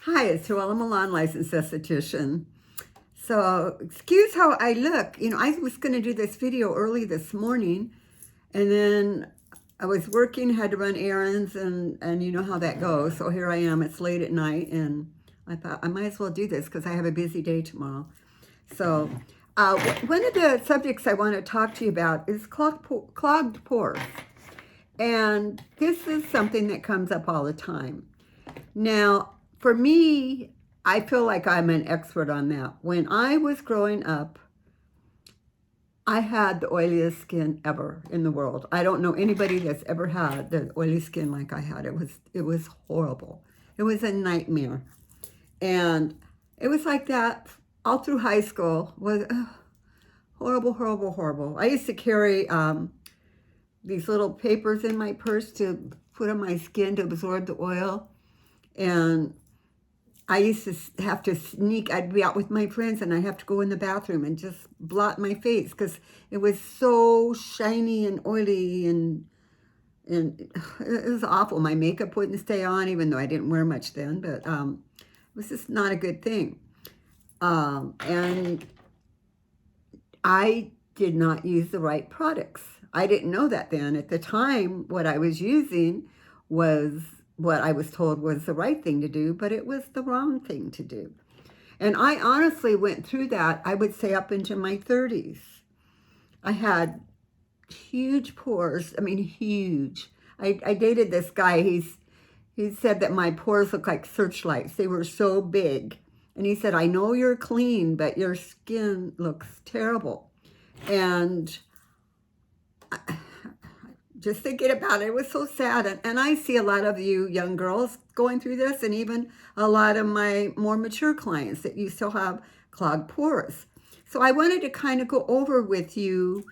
Hi, it's JoElla Milan, licensed esthetician. So, excuse how I look. I was going to do this video early this morning, and then I was working, had to run errands, and you know how that goes. So here I am. It's late at night, and I thought I might as well do this because I have a busy day tomorrow. So, one of the subjects I want to talk to you about is clogged pores. And this is something that comes up all the time. Now, for me, I feel like I'm an expert on that. When I was growing up, I had the oiliest skin ever in the world. I don't know anybody that's ever had the oily skin like I had. It was horrible. It was a nightmare. And it was like that all through high school. Was horrible, horrible, horrible. I used to carry these little papers in my purse to put on my skin to absorb the oil. And I used to have to sneak. I'd be out with my friends and I'd have to go in the bathroom and just blot my face because it was so shiny and oily and it was awful. My makeup wouldn't stay on even though I didn't wear much then, but it was just not a good thing. And I did not use the right products. I didn't know that then. At the time, what I was using was what I was told was the right thing to do, but it was the wrong thing to do. And I honestly went through that, I would say, up into my 30s. I had huge pores. I mean, huge. I dated this guy. He said that my pores looked like searchlights. They were so big. And he said, I know you're clean, but your skin looks terrible. And just thinking about it, it was so sad. And I see a lot of you young girls going through this, and even a lot of my more mature clients that you still have clogged pores. So I wanted to kind of go over with you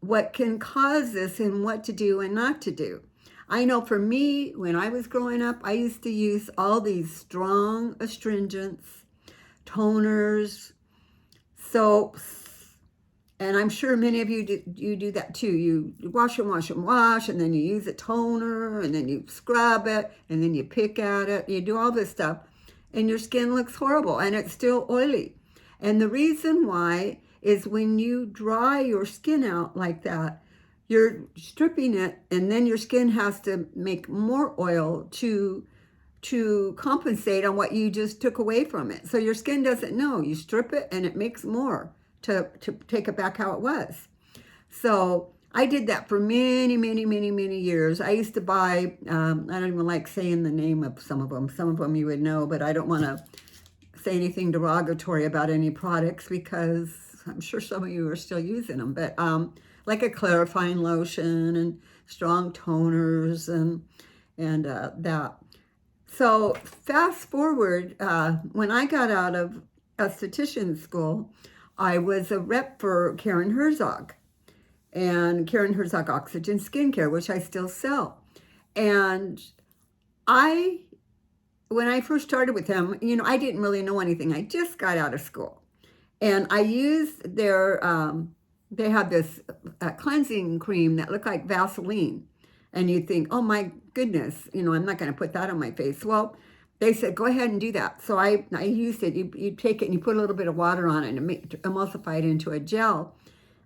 what can cause this and what to do and not to do. I know for me, when I was growing up, I used to use all these strong astringents, toners, soaps. And I'm sure many of you do that too. You wash and wash and wash, and then you use a toner, and then you scrub it, and then you pick at it. You do all this stuff, and your skin looks horrible, and it's still oily. And the reason why is when you dry your skin out like that, you're stripping it, and then your skin has to make more oil to compensate on what you just took away from it. So your skin doesn't know. You strip it, and it makes more to take it back how it was. So I did that for many, many, many, many years. I used to buy, I don't even like saying the name of some of them. Some of them you would know, but I don't want to say anything derogatory about any products because I'm sure some of you are still using them. But like a clarifying lotion and strong toners and that. So fast forward, when I got out of esthetician school, I was a rep for Karin Herzog and Karin Herzog Oxygen Skincare, which I still sell. And when I first started with them, I didn't really know anything. I just got out of school. And I used their, they have this cleansing cream that looked like Vaseline. And you think, oh my goodness, I'm not going to put that on my face. Well, they said, go ahead and do that. So I used it. You take it and you put a little bit of water on it and emulsify it into a gel.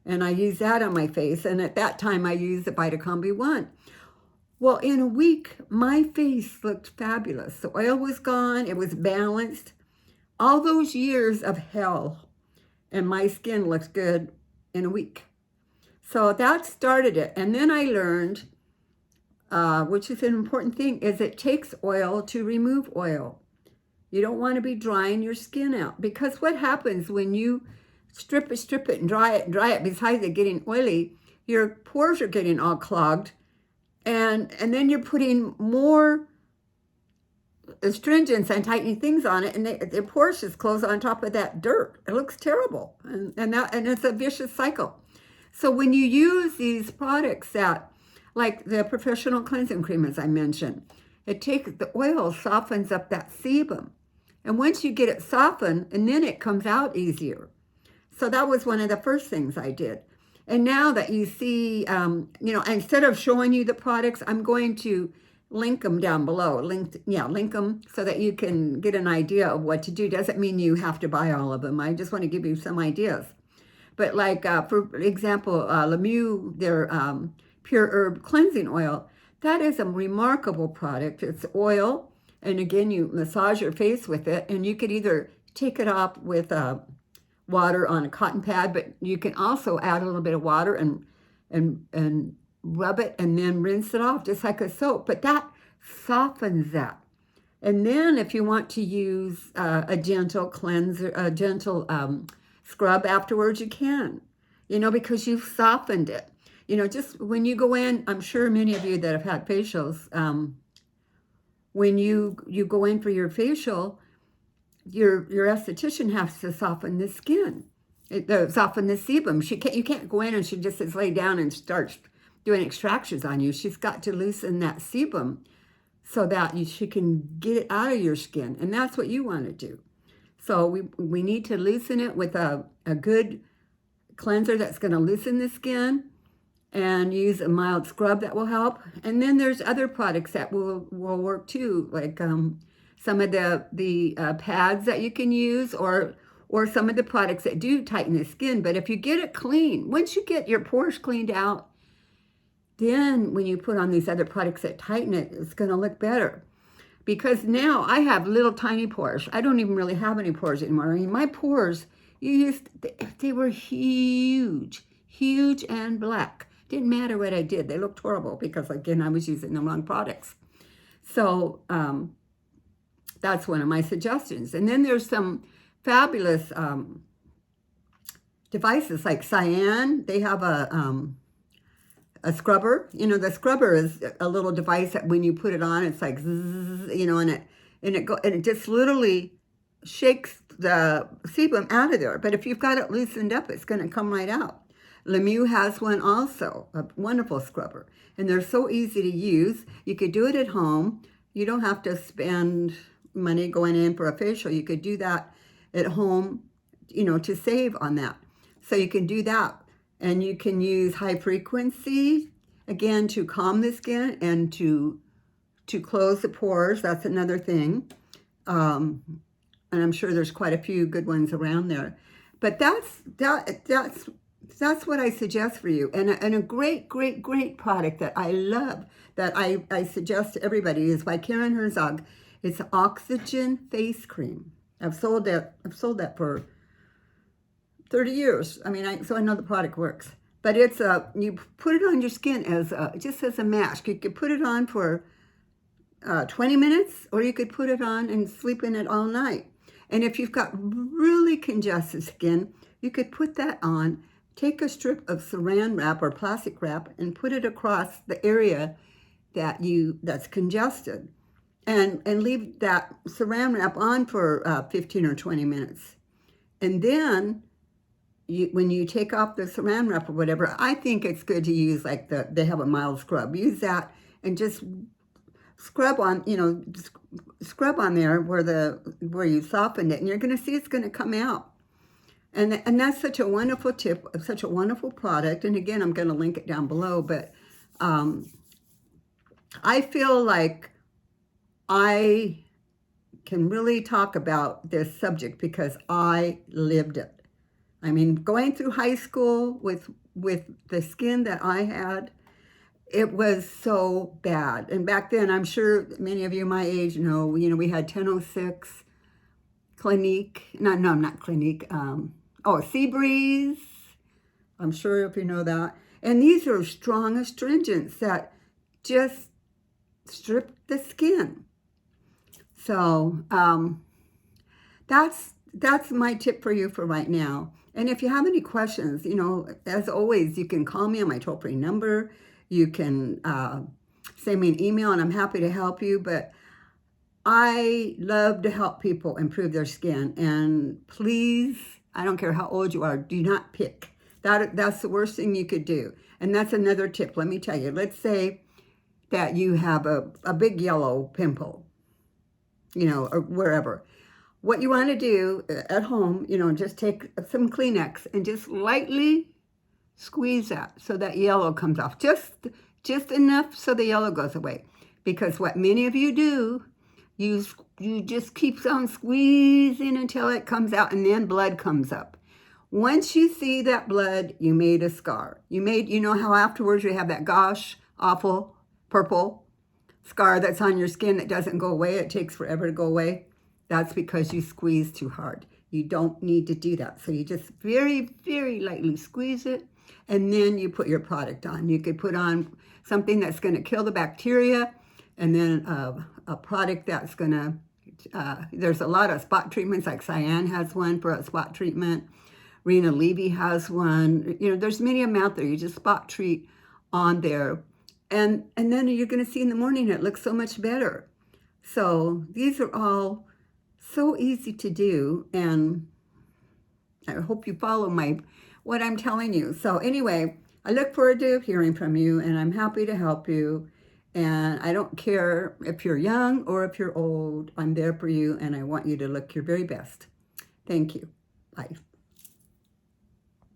And I used that on my face. And at that time, I used the Vitacombi 1. Well, in a week, my face looked fabulous. The oil was gone. It was balanced. All those years of hell, and my skin looked good in a week. So that started it. And then I learned, which is an important thing, is it takes oil to remove oil. You don't want to be drying your skin out, because what happens when you strip it and dry it, besides it getting oily, your pores are getting all clogged, and then you're putting more astringents and tightening things on it, and the pores just close on top of that dirt. It looks terrible, and it's a vicious cycle. So when you use these products that, like the professional cleansing cream, as I mentioned, it takes the oil, softens up that sebum. And once you get it softened, and then it comes out easier. So that was one of the first things I did. And now that you see, instead of showing you the products, I'm going to link them down below. Link them so that you can get an idea of what to do. Doesn't mean you have to buy all of them. I just want to give you some ideas. But like, for example, LeMieux, their PurERB cleansing oil, that is a remarkable product. It's oil, and again, you massage your face with it, and you could either take it off with water on a cotton pad, but you can also add a little bit of water and rub it and then rinse it off just like a soap. But that softens that. And then if you want to use a gentle cleanser, a gentle scrub afterwards, you can, because you've softened it. Just when you go in, I'm sure many of you that have had facials, when you go in for your facial, your esthetician has to soften the skin, soften the sebum. You can't go in and she just says lay down and starts doing extractions on you. She's got to loosen that sebum so that she can get it out of your skin, and that's what you want to do. So we need to loosen it with a good cleanser that's going to loosen the skin, and use a mild scrub that will help. And then there's other products that will work too, like some of the pads that you can use, or some of the products that do tighten the skin. But if you get it clean, once you get your pores cleaned out, then when you put on these other products that tighten it, it's going to look better. Because now I have little tiny pores. I don't even really have any pores anymore. I mean, my pores, they were huge and black. Didn't matter what I did. They looked horrible because, again, I was using the wrong products. So that's one of my suggestions. And then there's some fabulous devices like Saian. They have a scrubber. The scrubber is a little device that when you put it on, it's like zzz, and it just literally shakes the sebum out of there. But if you've got it loosened up, it's going to come right out. LeMieux has one also, a wonderful scrubber. And they're so easy to use. You could do it at home. You don't have to spend money going in for a facial. You could do that at home, to save on that. So you can do that. And you can use high frequency, again, to calm the skin and to close the pores. That's another thing. And I'm sure there's quite a few good ones around there. But that's what I suggest for you. And a great product that I love, that I suggest to everybody, is by Karin Herzog. It's Oxygen Face Cream. I've sold that for 30 years. I mean, so I know the product works. But it's you put it on your skin just as a mask. You could put it on for 20 minutes, or you could put it on and sleep in it all night. And if you've got really congested skin, you could put that on. Take a strip of saran wrap or plastic wrap and put it across the area that's congested, and leave that saran wrap on for 15 or 20 minutes. And then when you take off the saran wrap or whatever, I think it's good to use they have a mild scrub. Use that and just scrub on, scrub on there where you softened it, and you're going to see it's going to come out. And that's such a wonderful tip, such a wonderful product. And again, I'm going to link it down below. But I feel like I can really talk about this subject because I lived it. I mean, going through high school with the skin that I had, it was so bad. And back then, I'm sure many of you my age know, we had 1006, Clinique. No, not Clinique. Seabreeze. I'm sure if you know that. And these are strong astringents that just strip the skin. So that's my tip for you for right now. And if you have any questions, as always, you can call me on my toll-free number. You can send me an email, and I'm happy to help you. But I love to help people improve their skin. And please, I don't care how old you are, do not pick. That's the worst thing you could do. And that's another tip. Let me tell you. Let's say that you have a big yellow pimple, or wherever. What you want to do at home, just take some Kleenex and just lightly squeeze that so that yellow comes off. Just enough so the yellow goes away. because what many of you do, you just keep on squeezing until it comes out, and then blood comes up. Once you see that blood, you made a scar. You know how afterwards you have that gosh, awful, purple scar that's on your skin that doesn't go away. It takes forever to go away. That's because you squeeze too hard. You don't need to do that. So you just very, very lightly squeeze it, and then you put your product on. You could put on something that's going to kill the bacteria, and then a product that's going to, there's a lot of spot treatments, like Saian has one for a spot treatment. Rena, Levi has one. You know, there's many of them out there. You just spot treat on there. And then you're going to see in the morning it looks so much better. So these are all so easy to do, and I hope you follow what I'm telling you. So anyway, I look forward to hearing from you, and I'm happy to help you. And I don't care if you're young or if you're old. I'm there for you, and I want you to look your very best. Thank you. Bye.